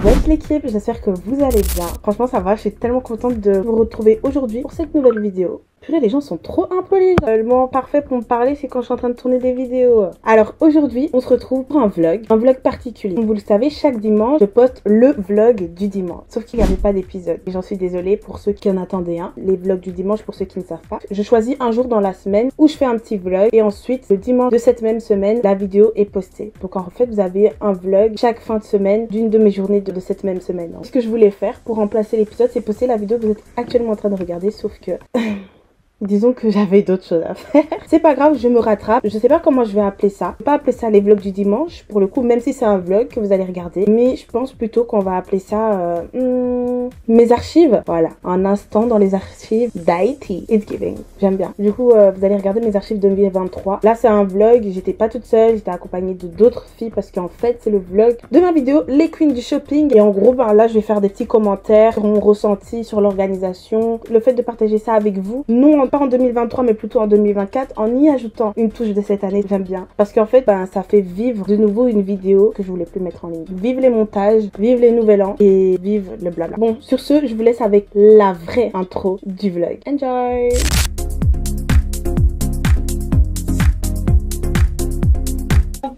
Wesh l'équipe, j'espère que vous allez bien. Franchement ça va, je suis tellement contente de vous retrouver aujourd'hui pour cette nouvelle vidéo. Purée, les gens sont trop impolis. Le moment parfait pour me parler, c'est quand je suis en train de tourner des vidéos. Alors aujourd'hui, on se retrouve pour un vlog particulier. Comme vous le savez, chaque dimanche, je poste le vlog du dimanche. Sauf qu'il n'y avait pas d'épisode. Et j'en suis désolée pour ceux qui en attendaient un. Les vlogs du dimanche, pour ceux qui ne savent pas. Je choisis un jour dans la semaine où je fais un petit vlog. Et ensuite, le dimanche de cette même semaine, la vidéo est postée. Donc en fait, vous avez un vlog chaque fin de semaine d'une de mes journées de cette même semaine. Ce que je voulais faire pour remplacer l'épisode, c'est poster la vidéo que vous êtes actuellement en train de regarder. Sauf que... disons que j'avais d'autres choses à faire. C'est pas grave, je me rattrape. Je sais pas comment je vais appeler ça. Je vais pas appeler ça les vlogs du dimanche, pour le coup, même si c'est un vlog que vous allez regarder. Mais je pense plutôt qu'on va appeler ça mes archives. Voilà, un instant dans les archives d'Haïti. It's giving. J'aime bien. Du coup, vous allez regarder mes archives 2023. Là, c'est un vlog. J'étais pas toute seule. J'étais accompagnée de d'autres filles parce qu'en fait, c'est le vlog de ma vidéo Les Queens du Shopping. Et en gros, par là, je vais faire des petits commentaires sur mon ressenti, sur l'organisation. Le fait de partager ça avec vous. Non, pas en 2023 mais plutôt en 2024 en y ajoutant une touche de cette année. J'aime bien parce qu'en fait ça fait vivre de nouveau une vidéo que je voulais plus mettre en ligne. Vive les montages, vive les nouvel an et vive le blabla. Bon, sur ce, je vous laisse avec la vraie intro du vlog. Enjoy.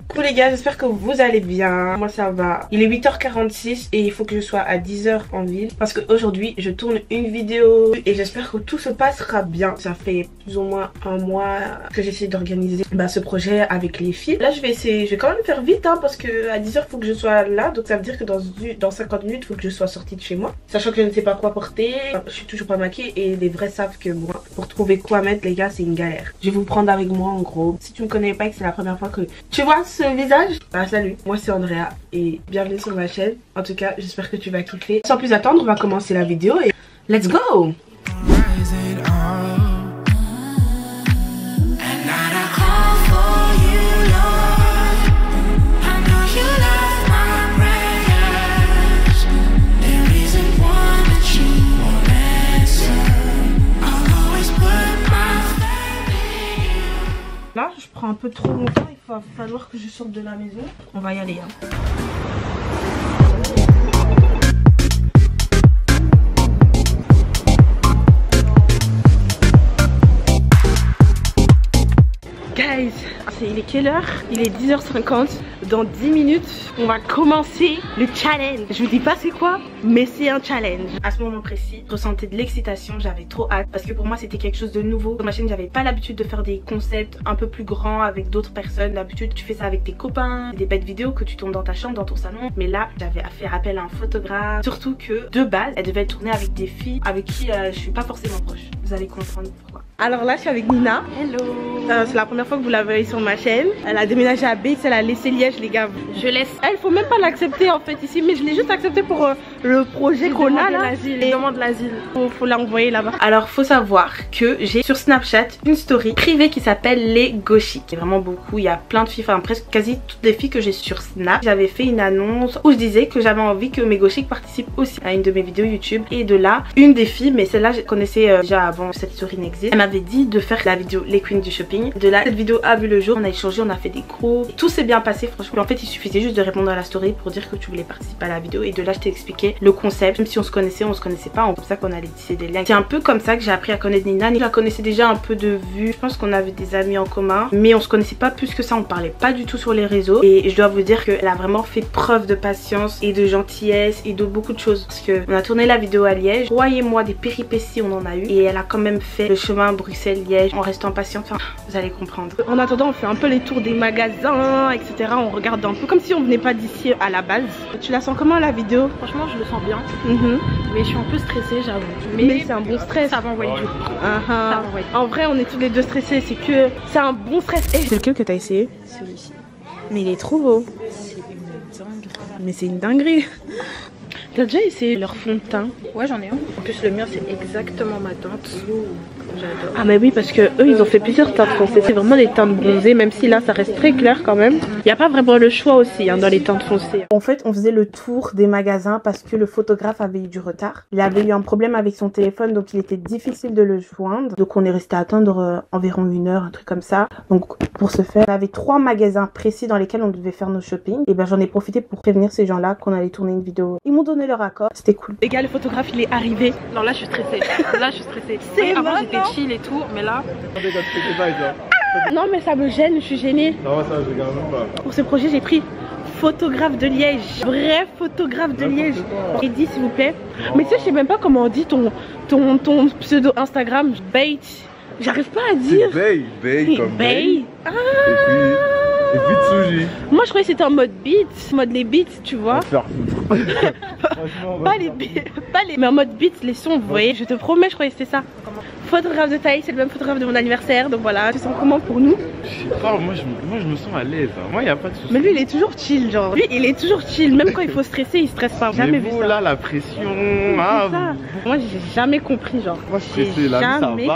Coucou les gars, j'espère que vous allez bien. Moi ça va. Il est 8h46 et il faut que je sois à 10h en ville parce qu'aujourd'hui je tourne une vidéo et j'espère que tout se passera bien. Ça fait plus ou moins un mois que j'essaie d'organiser ce projet avec les filles. Là je vais quand même faire vite parce que à 10h il faut que je sois là, donc ça veut dire que dans 50 minutes il faut que je sois sortie de chez moi. Sachant que je ne sais pas quoi porter, je suis toujours pas maquillée et les vrais savent que moi pour trouver quoi mettre les gars c'est une galère. Je vais vous prendre avec moi en gros. Si tu me connais pas et que c'est la première fois que tu vois ce visage, salut, moi c'est Andrea et bienvenue sur ma chaîne. En tout cas j'espère que tu vas kiffer. Sans plus attendre, on va commencer la vidéo et let's go. Là, je prends un peu trop longtemps, il va falloir que je sorte de la maison. On va y aller. Guys, il est quelle heure? Il est 10h50. Dans 10 minutes, on va commencer le challenge. Je vous dis pas c'est quoi, mais c'est un challenge. À ce moment précis, je ressentais de l'excitation, j'avais trop hâte. Parce que pour moi, c'était quelque chose de nouveau. Sur ma chaîne, j'avais pas l'habitude de faire des concepts un peu plus grands avec d'autres personnes. D'habitude, tu fais ça avec tes copains, des bêtes vidéos que tu tournes dans ta chambre, dans ton salon. Mais là, j'avais fait appel à un photographe. Surtout que, de base, elle devait tourner avec des filles avec qui je suis pas forcément proche. Vous allez comprendre pourquoi. Alors là, je suis avec Nina. Hello. C'est la première fois que vous la voyez sur ma chaîne. Elle a déménagé à Bex, elle a laissé Liège, les gars. Je laisse. Elle, faut même pas l'accepter en fait ici, mais je l'ai juste accepté pour le projet qu'on a là. Et demande l'asile. Faut l'envoyer là-bas. Alors, faut savoir que j'ai sur Snapchat une story privée qui s'appelle Les Gauchiques. Il y a vraiment beaucoup. Il y a plein de filles, enfin presque quasi toutes les filles que j'ai sur Snap. J'avais fait une annonce où je disais que j'avais envie que mes Gauchiques participent aussi à une de mes vidéos YouTube. Et de là, une des filles, mais celle-là, je connaissais déjà avant cette story n'existe. Elle m'avait dit de faire la vidéo Les Queens du Shopping. De là, cette vidéo a vu le jour. On a échangé, on a fait des groupes. Tout s'est bien passé, franchement. En fait, il suffisait juste de répondre à la story pour dire que tu voulais participer à la vidéo. Et de là, je t'ai expliqué le concept. Même si on se connaissait pas. C'est pour ça qu'on allait tisser des liens. C'est un peu comme ça que j'ai appris à connaître Nina. Je la connaissais déjà un peu de vue. Je pense qu'on avait des amis en commun. Mais on se connaissait pas plus que ça. On parlait pas du tout sur les réseaux. Et je dois vous dire qu'elle a vraiment fait preuve de patience et de gentillesse et de beaucoup de choses. Parce que on a tourné la vidéo à Liège. Croyez-moi, des péripéties, on en a eu. Et elle a quand même fait le chemin Bruxelles-Liège en restant patiente. Enfin, vous allez comprendre. En attendant, on fait un peu les tours des magasins, etc. On regarde un peu comme si on venait pas d'ici à la base. Tu la sens comment la vidéo? Franchement, je le sens bien. Mais je suis un peu stressée, j'avoue. Mais c'est un bon stress. Ça va envoyer du coup. En vrai, on est tous les deux stressés. C'est que c'est un bon stress. C'est lequel que t'as essayé? Celui-ci. Mais il est trop beau. C'est une dinguerie. Mais c'est une dinguerie. T'as déjà essayé leur fond de teint? Ouais, j'en ai un. En plus, le mien, c'est exactement ma teinte. J'adore. Ah mais oui, parce que eux ils ont fait plusieurs teintes foncées, c'est vraiment des teintes bronzées, même si là ça reste très clair quand même. Il n'y a pas vraiment le choix aussi hein, dans les teintes foncées. En fait on faisait le tour des magasins parce que le photographe avait eu du retard. Il avait eu un problème avec son téléphone, donc il était difficile de le joindre. Donc on est resté à attendre environ 1 heure, un truc comme ça. Donc pour ce faire, on avait 3 magasins précis dans lesquels on devait faire nos shopping. Et ben j'en ai profité pour prévenir ces gens-là qu'on allait tourner une vidéo. Ils m'ont donné leur accord, c'était cool. Les gars, le photographe il est arrivé. Non, là je suis stressée. Là je suis stressée. C'est avant bon, j'étais chill et tout, mais là. Non mais ça me gêne, je suis gênée. Non, ça je regarde même pas. Pour ce projet j'ai pris photographe de Liège, vrai photographe de Liège. Et dit s'il vous plaît. Mais tu sais, je sais même pas comment on dit ton pseudo Instagram, Bait. J'arrive pas à dire. Bay comme Bay. Ah. Et puis Tsuji. Moi je croyais que c'était en mode beat, mode les beats, tu vois. Pas les beats, pas les. Mais en mode beat, les sons, vous voyez. Je te promets, je croyais que c'était ça. Photographe de taille, c'est le même photographe de mon anniversaire, donc voilà. Tu sens comment pour nous? Je sais pas, moi je me sens à l'aise. Moi y a pas de soucis. Mais lui il est toujours chill, genre. Lui il est toujours chill, même quand il faut stresser, il stresse pas. Jamais vu ça. Là la pression. Ah, moi j'ai jamais compris, genre. Moi j'ai jamais compris.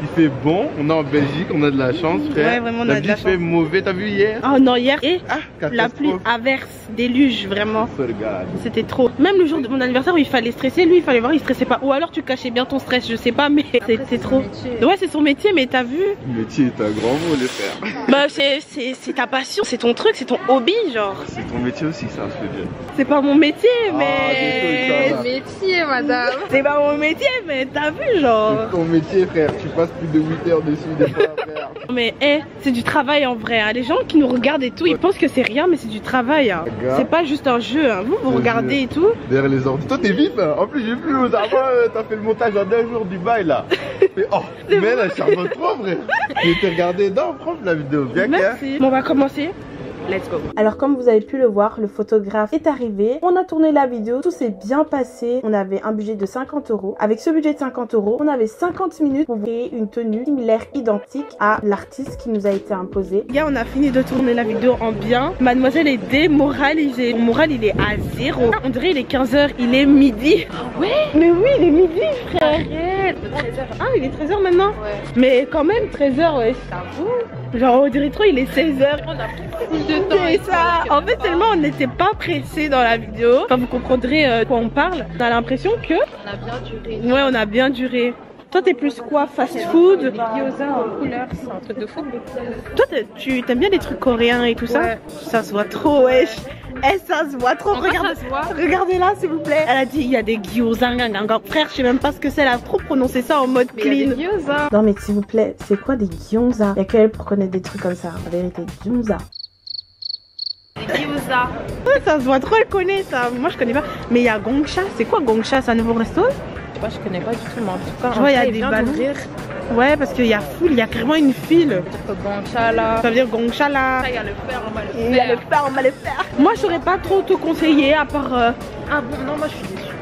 Il fait bon, on est en Belgique, on a de la chance, frère. Ouais, vraiment, on a de la chance. Il fait mauvais, t'as vu hier? Oh non, hier, et la pluie, catastrophe. averse, déluge, vraiment. Regarde. C'était trop. Même le jour de mon anniversaire où il fallait stresser, lui il fallait voir, il stressait pas. Ou alors tu cachais bien ton stress, je sais pas, mais c'est trop. Ouais, c'est son métier, mais t'as vu? Le métier est un grand mot, les frères. Bah, c'est ta passion, c'est ton truc, c'est ton hobby, genre. C'est ton métier aussi, ça, je veux dire. C'est pas mon métier, Ah, mais. Métier, madame. C'est pas mon métier, mais t'as vu, genre. C'est ton métier, frère. Tu passes plus de 8 heures dessus, des fois, frère. Mais c'est du travail en vrai. Hein. Les gens qui nous regardent et tout, ils pensent que c'est rien, mais c'est du travail. Hein. C'est pas juste un jeu. Hein. Vous regardez et tout. Derrière les ordres. Toi, t'es vif. Hein. En plus, j'ai vu aux avant, t'as fait le montage en 2 jours du bail là. Mais oh, mais là, je suis en trop, frère. J'ai été regardé dans prof la vidéo. Bien. Merci. Bon, on va commencer. Let's go. Alors comme vous avez pu le voir, le photographe est arrivé. On a tourné la vidéo, tout s'est bien passé. On avait un budget de 50 €. Avec ce budget de 50 €, on avait 50 minutes pour créer une tenue similaire, identique à l'artiste qui nous a été imposé. Les gars, on a fini de tourner la vidéo en bien. Mademoiselle est démoralisée. Mon moral, il est à 0. On dirait il est 15 h, il est midi. Ouais. Mais oui, il est midi, frère. Arrête. 13h. Ah, il est 13 h maintenant. Ouais. Mais quand même, 13 h, ouais. Genre, on dirait trop, il est 16 h. On a pris plus de temps. C'est ça. En fait, tellement on n'était pas pressé dans la vidéo. Enfin, vous comprendrez quoi on parle. On a l'impression que. On a bien duré. Ouais, on a bien duré. Toi, t'es plus quoi? Fast food? Gyoza en couleur, c'est un truc de fou. Toi, tu t'aimes bien les trucs coréens et tout ça? Ouais. Ça se voit trop, wesh. Eh, ça se voit trop. Regarde, ça se voit. Regardez-là, s'il vous plaît. Elle a dit il y a des gyoza. Frère, je sais même pas ce que c'est. Elle a trop prononcé ça en mode Mais il y a clean. des gyoza. Non mais s'il vous plaît, c'est quoi des gyoza? Il y a qu'elle pour connaître des trucs comme ça, en vérité, gyoza. Des gyoza. Ouais, ça se voit trop, elle connaît ça. Moi, je connais pas. Mais il y a Gongcha. C'est quoi Gongcha? C'est un nouveau resto? Moi je connais pas du tout, mais en tout cas, Je vois, il y a il des vient ballons. d'ouvrir. Ouais, parce qu'il y a foule, il y a carrément une file. Gongcha là. Ça veut dire Gongcha là. Il y a le fer, on va le faire. Il y a le fer, on va le faire. Moi, je saurais pas trop te conseiller à part. Ah bon, non, moi je suis déçue.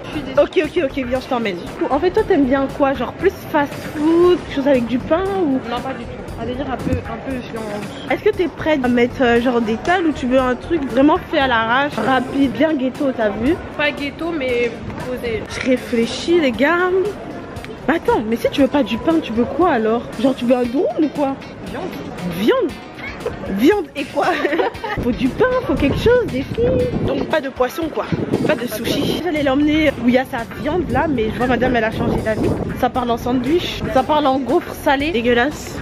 Ok, viens, je t'emmène. En fait, toi, t'aimes bien quoi? Genre plus fast food, quelque chose avec du pain ou. Non, pas du tout. On va dire un peu viande. Est-ce que t'es prête à mettre genre des tables ou tu veux un truc vraiment fait à l'arrache, rapide, bien ghetto, t'as vu? Pas ghetto, mais posé. Je réfléchis, les gars. Attends, mais si tu veux pas du pain, tu veux quoi alors? Genre, tu veux un drone ou quoi? Viande? Viande et quoi? Faut du pain, faut quelque chose, des filles. Donc pas de poisson quoi, pas de sushi. J'allais l'emmener où il y a sa viande là, mais je vois madame elle a changé d'avis. Ça parle en sandwich, ça parle en gaufre salé, dégueulasse.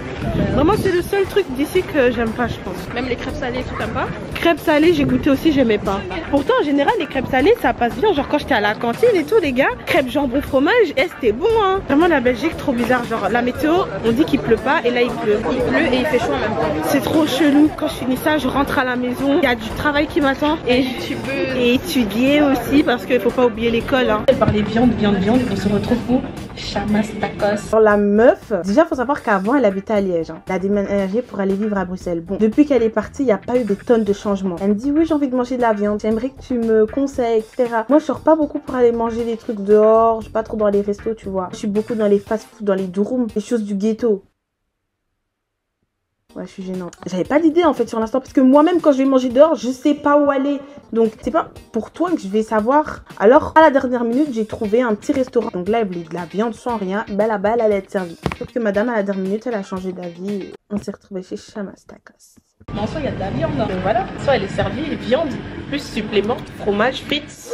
Vraiment c'est le seul truc d'ici que j'aime pas je pense. Même les crêpes salées, tout t'aimes pas? Crêpes salées j'ai goûté aussi, j'aimais pas. Pourtant en général les crêpes salées ça passe bien, genre quand j'étais à la cantine et tout les gars. Crêpes jambon fromage, c'était bon hein. Vraiment la Belgique trop bizarre, genre la météo on dit qu'il pleut pas et là il pleut. Il pleut et il fait chaud en même temps. C'est trop chelou. Quand je finis ça, je rentre à la maison. Il y a du travail qui m'attend. Et tu peux étudier aussi parce qu'il faut pas oublier l'école. Hein. Parler viande. On se retrouve pour Chamas Tacos. Alors la meuf, déjà faut savoir qu'avant elle habitait à Liège. Hein. Elle a déménagé pour aller vivre à Bruxelles. Bon, depuis qu'elle est partie, il n'y a pas eu des tonnes de changements. Elle me dit oui j'ai envie de manger de la viande. J'aimerais que tu me conseilles, etc. Moi je sors pas beaucoup pour aller manger des trucs dehors. Je suis pas trop dans les restos, tu vois. Je suis beaucoup dans les fast-food, dans les durum, les choses du ghetto. Ouais, je suis gênante. J'avais pas d'idée en fait sur l'instant parce que moi-même quand je vais manger dehors, je sais pas où aller. Donc c'est pas pour toi que je vais savoir. Alors à la dernière minute, j'ai trouvé un petit restaurant. Donc là, elle voulait de la viande sans rien. Ben là-bas, elle allait être servie. Sauf que madame à la dernière minute, elle a changé d'avis. On s'est retrouvé chez Chamastakos. Mais en soi, il y a de la viande. Donc voilà, soit elle est servie, viande, plus supplément, fromage, frites.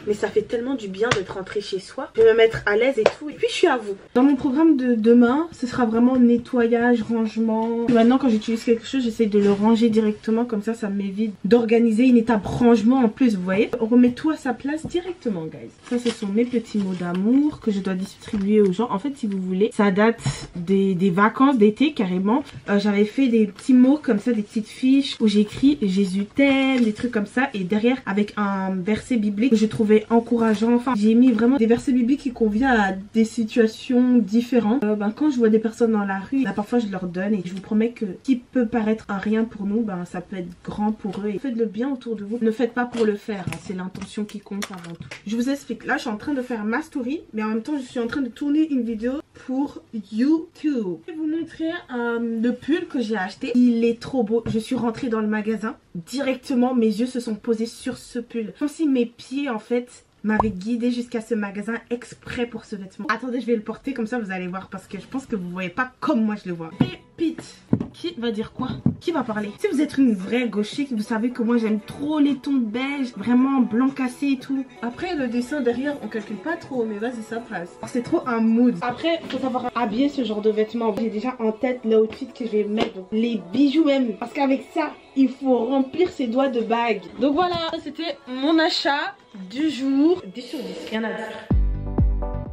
Mais ça fait tellement du bien d'être rentré chez soi. Je vais me mettre à l'aise et tout. Et puis je suis à vous. Dans mon programme de demain, ce sera vraiment nettoyage, rangement. Maintenant, quand j'utilise quelque chose, j'essaie de le ranger directement. Comme ça m'évite d'organiser une étape rangement en plus, vous voyez. On remet tout à sa place directement, guys. Ça, ce sont mes petits mots d'amour que je dois distribuer aux gens. En fait, si vous voulez, ça date des vacances d'été, carrément. J'avais fait des petits mots comme ça, des petites fiches où j'ai écrit Jésus t'aime, des trucs comme ça. Et derrière, avec un verset biblique que je trouvais encourageant. Enfin, j'ai mis vraiment des versets bibliques qui conviennent à des situations différentes. Quand je vois des personnes dans la rue, parfois je leur donne et je vous promets que ce qui peut paraître un rien pour nous, ça peut être grand pour eux. Et faites le bien autour de vous. Ne faites pas pour le faire, hein. C'est l'intention qui compte avant tout. Je vous explique. Là, je suis en train de faire ma story, mais en même temps, je suis en train de tourner une vidéo pour YouTube. Je vais vous montrer le pull que j'ai acheté. Il est trop beau. Je suis rentrée dans le magasin. Directement, mes yeux se sont posés sur ce pull. Comme si mes pieds, en fait, m'avait guidé jusqu'à ce magasin exprès pour ce vêtement. Attendez, je vais le porter comme ça vous allez voir parce que je pense que vous voyez pas comme moi je le vois. Pépite. Qui va dire quoi? Qui va parler? Si vous êtes une vraie gauchiste, vous savez que moi j'aime trop les tons beige, vraiment blanc cassé et tout. Après le dessin derrière, on calcule pas trop, mais vas-y ça passe. C'est trop un mood. Après, faut savoir habiller ce genre de vêtements. J'ai déjà en tête l'outfit que je vais mettre, donc les bijoux même. Parce qu'avec ça, il faut remplir ses doigts de bagues. Donc voilà, c'était mon achat du jour. 10 sur 10, rien à dire.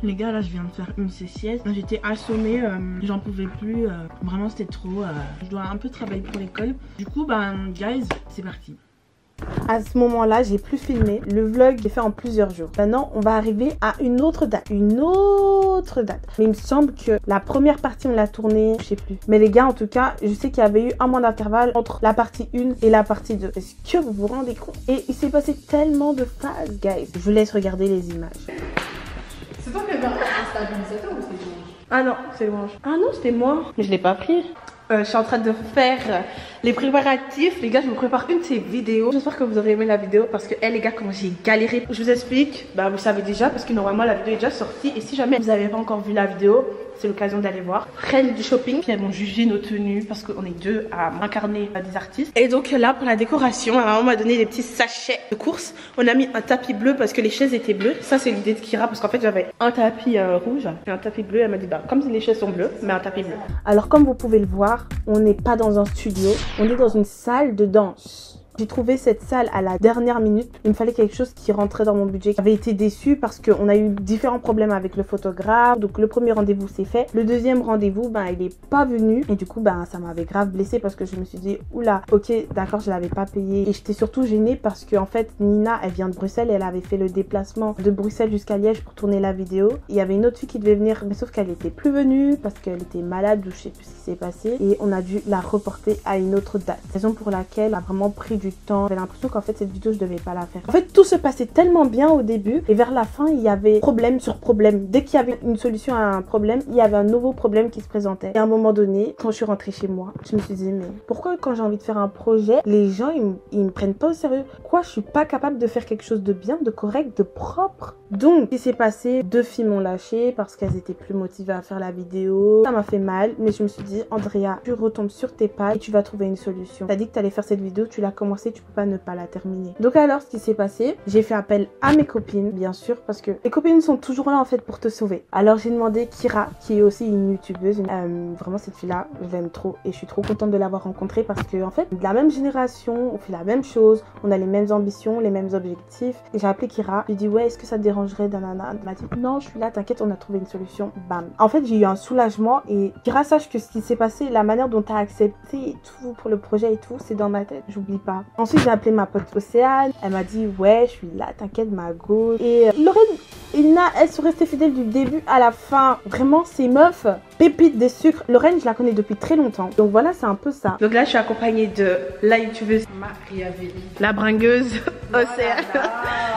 Les gars, là je viens de faire une sieste. J'étais assommée, j'en pouvais plus. Vraiment c'était trop. Je dois un peu travailler pour l'école. Du coup, guys, c'est parti. À ce moment-là, j'ai plus filmé. Le vlog est fait en plusieurs jours. Maintenant, on va arriver à une autre date. Une autre date. Mais il me semble que la première partie, on l'a tournée, je sais plus. Mais les gars, en tout cas, je sais qu'il y avait eu un mois d'intervalle entre la partie 1 et la partie 2. Est-ce que vous vous rendez compte? Et il s'est passé tellement de phases, guys. Je vous laisse regarder les images. C'est toi qui avais un Insta administrateur ou c'est Dimanche? Ah non, c'est Dimanche. Ah non, c'était moi. Mais je l'ai pas pris. Je suis en train de faire les préparatifs. Les gars, je vous prépare une de ces vidéos. J'espère que vous aurez aimé la vidéo parce que, les gars, comment j'ai galéré. Je vous explique. Vous savez déjà parce que normalement, la vidéo est déjà sortie. Et si jamais vous n'avez pas encore vu la vidéo, c'est l'occasion d'aller voir. Reine du shopping. Puis elles m'ont jugé nos tenues parce qu'on est deux à incarner des artistes. Et donc là, pour la décoration, on m'a donné des petits sachets de course. On a mis un tapis bleu parce que les chaises étaient bleues. Ça, c'est l'idée de Kira parce qu'en fait, j'avais un tapis rouge et un tapis bleu. Elle m'a dit, comme les chaises sont bleues, mais un tapis bleu. Alors, comme vous pouvez le voir, on n'est pas dans un studio, on est dans une salle de danse. J'ai trouvé cette salle à la dernière minute. Il me fallait quelque chose qui rentrait dans mon budget. J'avais été déçue parce qu'on a eu différents problèmes avec le photographe. Donc le premier rendez-vous c'est fait. Le deuxième rendez-vous, il est pas venu. Et du coup, ça m'avait grave blessée parce que je me suis dit, oula, ok, d'accord, je l'avais pas payé. Et j'étais surtout gênée parce que en fait, Nina, elle vient de Bruxelles et elle avait fait le déplacement de Bruxelles jusqu'à Liège pour tourner la vidéo. Il y avait une autre fille qui devait venir, mais sauf qu'elle était plus venue parce qu'elle était malade ou je sais plus ce qui s'est passé. Et on a dû la reporter à une autre date. Raison pour laquelle elle a vraiment pris du temps. J'avais l'impression qu'en fait cette vidéo je devais pas la faire. En fait tout se passait tellement bien au début et vers la fin il y avait problème sur problème. Dès qu'il y avait une solution à un problème, il y avait un nouveau problème qui se présentait. Et à un moment donné, quand je suis rentrée chez moi, je me suis dit mais pourquoi quand j'ai envie de faire un projet, les gens ils me prennent pas au sérieux? Quoi, je suis pas capable de faire quelque chose de bien, de correct, de propre? Donc ce qui s'est passé, 2 filles m'ont lâché parce qu'elles étaient plus motivées à faire la vidéo. Ça m'a fait mal, mais je me suis dit Andrea, tu retombes sur tes pas et tu vas trouver une solution. T'as dit que t'allais faire cette vidéo, tu l'as commencé, tu peux pas ne pas la terminer. Donc alors ce qui s'est passé, j'ai fait appel à mes copines bien sûr parce que les copines sont toujours là en fait pour te sauver. Alors j'ai demandé Kira qui est aussi une youtubeuse, vraiment cette fille là je l'aime trop et je suis trop contente de l'avoir rencontrée parce que en fait de la même génération, on fait la même chose, on a les mêmes ambitions, les mêmes objectifs. Et j'ai appelé Kira, je lui ai dit ouais est-ce que ça te dérangerait d'anana? Elle m'a dit non je suis là, t'inquiète, on a trouvé une solution. Bam. En fait j'ai eu un soulagement et Kira sache que ce qui s'est passé, la manière dont t'as accepté et tout pour le projet et tout, c'est dans ma tête, j'oublie pas. Ensuite j'ai appelé ma pote Océane, elle m'a dit ouais je suis là, t'inquiète ma go. Et Lorraine, Ilna, elles sont restées fidèles du début à la fin. Vraiment ces meufs, pépite de sucre. Lorraine, je la connais depuis très longtemps. Donc voilà, c'est un peu ça. Donc là, je suis accompagnée de la youtubeuse Maria-Vélie. la bringueuse Océane.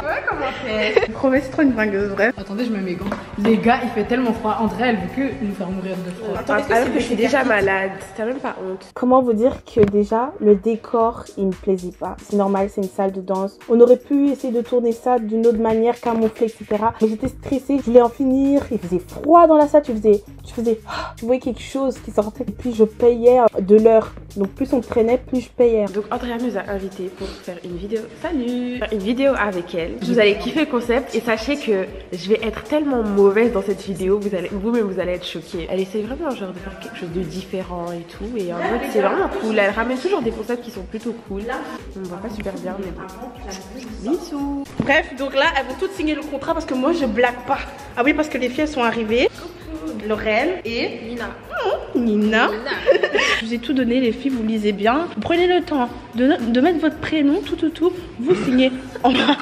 Ouais, comment faire? Promets, c'est trop une bringueuse, bref. Attendez, je mets mes gants. Les gars, il fait tellement froid. André, elle veut que nous faire mourir de froid. Attends, alors que je suis déjà malade. T'as même pas honte. Comment vous dire que déjà, le décor, il me plaisait pas. C'est normal, c'est une salle de danse. On aurait pu essayer de tourner ça d'une autre manière, camoufler, etc. Mais j'étais stressée, je voulais en finir. Il faisait froid dans la salle, tu voyais quelque chose qui sortait. Et puis je payais de l'heure. Donc plus on traînait, plus je payais. Donc Andrea nous a invités pour faire une vidéo. Salut! Faire une vidéo avec elle. Vous allez kiffer le concept et sachez que je vais être tellement mauvaise dans cette vidéo. Vous-même vous allez être choqués. Elle essaie vraiment genre de faire quelque chose de différent et tout. Et en mode c'est vraiment cool. Elle ramène toujours des concepts qui sont plutôt cool. On ne voit pas super bien mais bon. Bisous! Bref, donc là elles vont toutes signer le contrat parce que moi je blague pas. Ah oui, parce que les filles elles sont arrivées. Lorraine et Nina. Je vous ai tout donné les filles, vous lisez bien. Prenez le temps de mettre votre prénom, tout, vous signez en bas.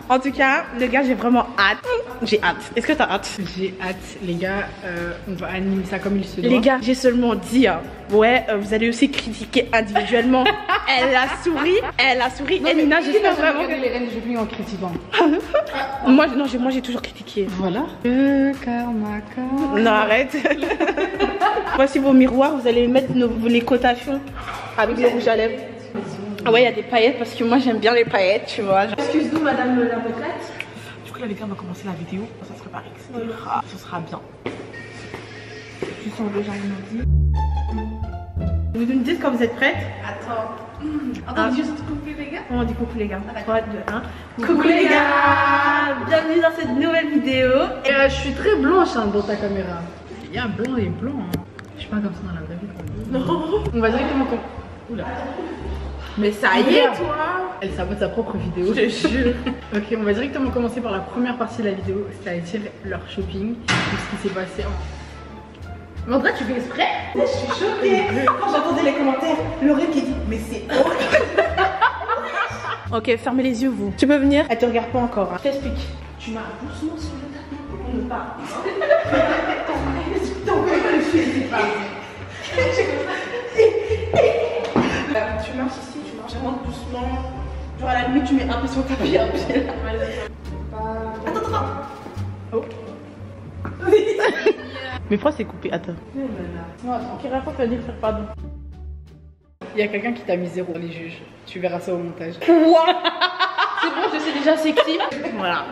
En tout cas, les gars, j'ai vraiment hâte. J'ai hâte. Est-ce que t'as hâte? J'ai hâte, les gars. On va animer ça comme il se doit. Les gars, j'ai seulement dit, ouais, vous allez aussi critiquer individuellement. Elle a souri. Non, et Nina, j'espère vraiment que les reines, je finis en critiquant. moi, j'ai toujours critiqué. Voilà. Karma. Non, arrête. Voici vos miroirs, vous allez mettre les cotations avec le rouge à lèvres. Ah ouais, il y a des paillettes parce que moi j'aime bien les paillettes, tu vois. Excuse-nous, madame l'avocate. Du coup, là, les gars, on va commencer la vidéo. Ça se prépare, etc. Ça sera bien. Je sens déjà une dit. Vous me dites quand vous êtes prêtes? Attends, juste coucou les gars. On dit coucou les gars. 3, 2, 1. Coucou les gars. Bienvenue dans cette nouvelle vidéo. Et je suis très blanche dans ta caméra. Il y a blanc et blanc. Je suis pas comme ça dans la vraie vie. Non. On va directement comme. Oula. Mais ça y est, toi. Elle sabote sa propre vidéo. Je te jure. Ok, on va directement commencer par la première partie de la vidéo, c'est-à-dire leur shopping, tout ce qui s'est passé en... André, tu fais exprès? Je suis choquée. Quand j'entendais les commentaires, Lorraine qui dit mais c'est horrible. Ok, fermez les yeux vous. Tu peux venir? Elle te regarde pas encore. Je t'explique. Tu marches doucement sur le tapis. On ne part. Tu marches ici, tu marches vraiment doucement. Genre à la limite tu mets un peu sur le tapis, un peu là. Attends. Oh. Mais pourquoi c'est coupé? Attends. Non, attends. Qui raconte va dire faire pardon. Il y a quelqu'un qui t'a mis 0, les juges. Tu verras ça au montage. Quoi? C'est bon, je sais déjà sexy. Voilà.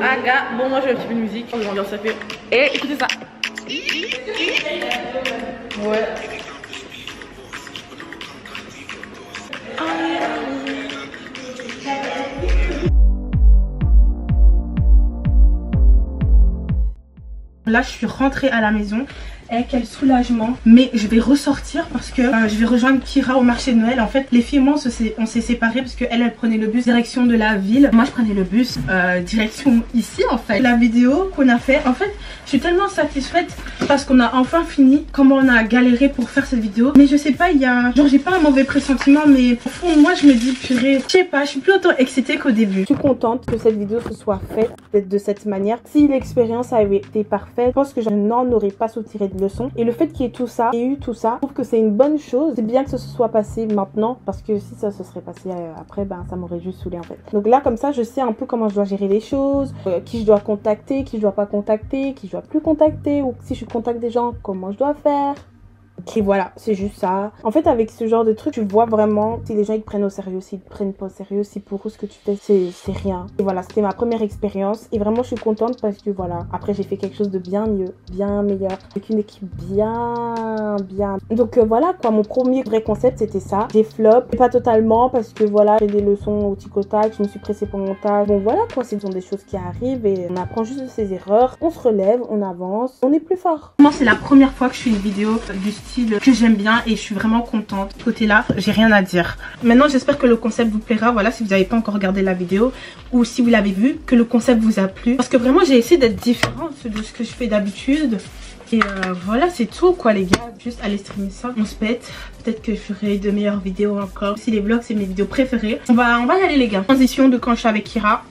Ah gars, bon moi je vais un petit peu de musique. Oh, l'ambiance ça fait. Et écoutez ça. Ouais. Là je suis rentrée à la maison. Et quel soulagement. Mais je vais ressortir parce que je vais rejoindre Kira au marché de Noël. En fait les filles et moi on s'est séparés parce qu'elle prenait le bus direction de la ville. Moi je prenais le bus direction ici en fait. La vidéo qu'on a fait, en fait je suis tellement satisfaite parce qu'on a enfin fini. Comment on a galéré pour faire cette vidéo. Mais je sais pas, il y a... Genre j'ai pas un mauvais pressentiment mais au fond moi je me dis purée. Je sais pas, je suis plus autant excitée qu'au début. Je suis contente que cette vidéo se soit faite de cette manière. Si l'expérience avait été parfaite, je pense que je n'en aurais pas soutiré de leçon. Et le fait qu'il y ait tout ça, et eu tout ça, je trouve que c'est une bonne chose. C'est bien que ce soit passé maintenant, parce que si ça se serait passé après, ben ça m'aurait juste saoulé en fait. Donc là comme ça, je sais un peu comment je dois gérer les choses, qui je dois contacter, qui je dois pas contacter, qui je dois plus contacter, ou si je contacte des gens, comment je dois faire. Et voilà, c'est juste ça. En fait, avec ce genre de truc, tu vois vraiment si les gens ils te prennent au sérieux, s'ils te prennent pas au sérieux, si pour eux ce que tu fais c'est rien. Et voilà, c'était ma première expérience et vraiment je suis contente parce que voilà, après j'ai fait quelque chose de bien mieux, bien meilleur, avec une équipe bien. Donc voilà quoi, mon premier vrai concept c'était ça. J'ai flop, pas totalement parce que voilà, j'ai des leçons au tic au tac, je me suis pressée pour mon montage. Bon voilà quoi, ce sont des choses qui arrivent et on apprend juste de ses erreurs, on se relève, on avance, on est plus fort. Moi c'est la première fois que je fais une vidéo du style que j'aime bien et je suis vraiment contente. De côté là, j'ai rien à dire. Maintenant j'espère que le concept vous plaira. Voilà, si vous n'avez pas encore regardé la vidéo ou si vous l'avez vu, que le concept vous a plu. Parce que vraiment j'ai essayé d'être différente de ce que je fais d'habitude. Et voilà, c'est tout quoi les gars. Juste aller streamer ça, on se pète. Peut-être que je ferai de meilleures vidéos encore. Si les vlogs c'est mes vidéos préférées. On va y aller les gars. Transition de quand je suis avec Kira.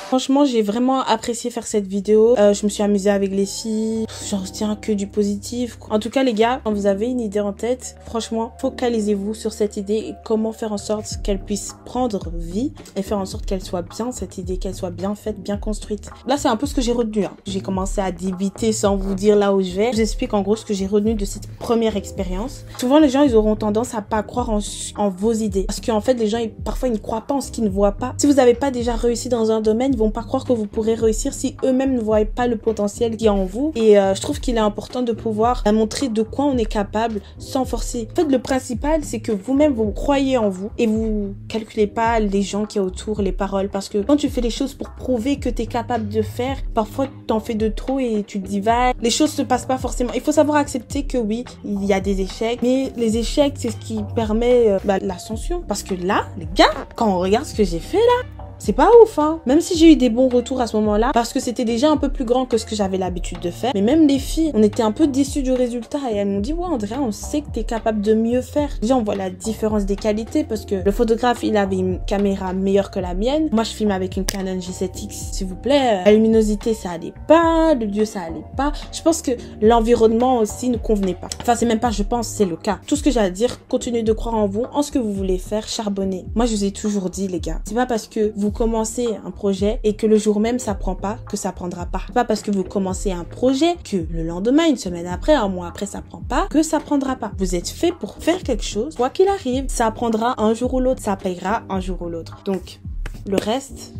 Franchement, j'ai vraiment apprécié faire cette vidéo. Je me suis amusée avec les filles. J'en retiens que du positif. En tout cas, les gars, quand vous avez une idée en tête, franchement, focalisez-vous sur cette idée et comment faire en sorte qu'elle puisse prendre vie et faire en sorte qu'elle soit bien, cette idée, qu'elle soit bien faite, bien construite. Là, c'est un peu ce que j'ai retenu. J'ai commencé à débiter sans vous dire là où je vais. Je vous explique en gros ce que j'ai retenu de cette première expérience. Souvent, les gens, ils auront tendance à pas croire en vos idées. Parce qu'en fait, les gens, parfois, ils ne croient pas en ce qu'ils ne voient pas. Si vous n'avez pas déjà réussi dans un domaine, ils vont pas croire que vous pourrez réussir si eux-mêmes ne voient pas le potentiel qu'il y a en vous. Et je trouve qu'il est important de pouvoir montrer de quoi on est capable sans forcer. En fait, le principal, c'est que vous-même, vous croyez en vous et vous calculez pas les gens qui sont autour, les paroles. Parce que quand tu fais les choses pour prouver que tu es capable de faire, parfois, t'en fais de trop et tu divagues. Les choses se passent pas forcément. Il faut savoir accepter que oui, il y a des échecs. Mais les échecs, c'est ce qui permet l'ascension. Parce que là, les gars, quand on regarde ce que j'ai fait là, c'est pas ouf, hein. Même si j'ai eu des bons retours à ce moment-là, parce que c'était déjà un peu plus grand que ce que j'avais l'habitude de faire. Mais même les filles, on était un peu déçus du résultat et elles m'ont dit, ouais, Andrea, on sait que t'es capable de mieux faire. Déjà, on voit la différence des qualités parce que le photographe, il avait une caméra meilleure que la mienne. Moi, je filme avec une Canon G7X, s'il vous plaît. La luminosité, ça allait pas. Le lieu, ça allait pas. Je pense que l'environnement aussi ne convenait pas. Enfin, c'est même pas, je pense, c'est le cas. Tout ce que j'ai à dire, continuez de croire en vous, en ce que vous voulez faire, charbonnez. Moi, je vous ai toujours dit, les gars, c'est pas parce que vous commencez un projet et que le jour même ça prend pas que ça prendra pas. C'est pas parce que vous commencez un projet que le lendemain, une semaine après, un mois après ça prend pas que ça prendra pas. Vous êtes fait pour faire quelque chose, quoi qu'il arrive, ça prendra un jour ou l'autre, ça payera un jour ou l'autre. Donc le reste,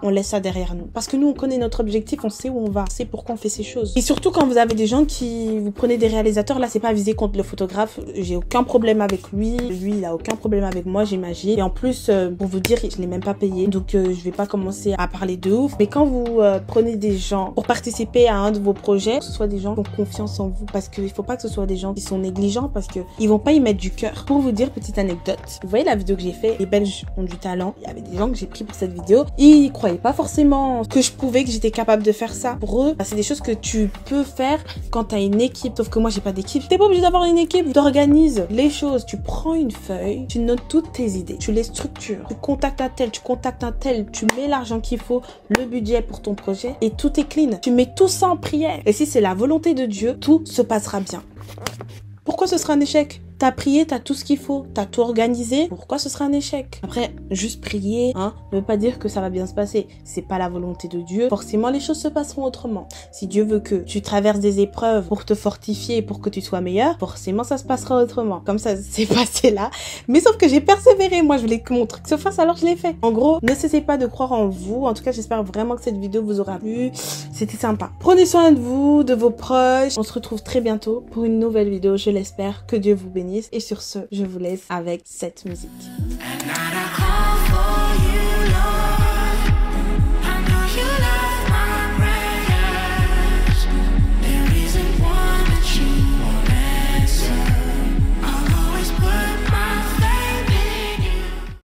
on laisse ça derrière nous. Parce que nous, on connaît notre objectif, on sait où on va, on sait pourquoi on fait ces choses. Et surtout quand vous avez des gens qui, vous prenez des réalisateurs, là c'est pas visé contre le photographe, j'ai aucun problème avec lui, il a aucun problème avec moi, j'imagine. Et en plus, pour vous dire, je l'ai même pas payé, donc je vais pas commencer à parler de ouf. Mais quand vous prenez des gens pour participer à un de vos projets, que ce soit des gens qui ont confiance en vous, parce qu'il faut pas que ce soit des gens qui sont négligents, parce que ils vont pas y mettre du cœur. Pour vous dire, petite anecdote, vous voyez la vidéo que j'ai fait, les Belges ont du talent, il y avait des gens que j'ai pris pour cette vidéo, ils croyaient pas forcément que je pouvais, que j'étais capable de faire ça. Pour eux, c'est des choses que tu peux faire quand t'as une équipe. Sauf que moi, j'ai pas d'équipe. T'es pas obligé d'avoir une équipe. Tu organises les choses. Tu prends une feuille, tu notes toutes tes idées, tu les structures. Tu contactes un tel, tu contactes un tel, tu mets l'argent qu'il faut, le budget pour ton projet et tout est clean. Tu mets tout ça en prière. Et si c'est la volonté de Dieu, tout se passera bien. Pourquoi ce sera un échec? T'as prié, t'as tout ce qu'il faut, t'as tout organisé. Pourquoi ce sera un échec? Après, juste prier, ne veut pas dire que ça va bien se passer. C'est pas la volonté de Dieu. Forcément, les choses se passeront autrement. Si Dieu veut que tu traverses des épreuves pour te fortifier, pour que tu sois meilleur, forcément, ça se passera autrement. Comme ça s'est passé là. Mais sauf que j'ai persévéré. Moi, je voulais que mon truc se fasse, alors je l'ai fait. En gros, ne cessez pas de croire en vous. En tout cas, j'espère vraiment que cette vidéo vous aura plu. C'était sympa. Prenez soin de vous, de vos proches. On se retrouve très bientôt pour une nouvelle vidéo, je l'espère. Que Dieu vous bénisse. Et sur ce, je vous laisse avec cette musique.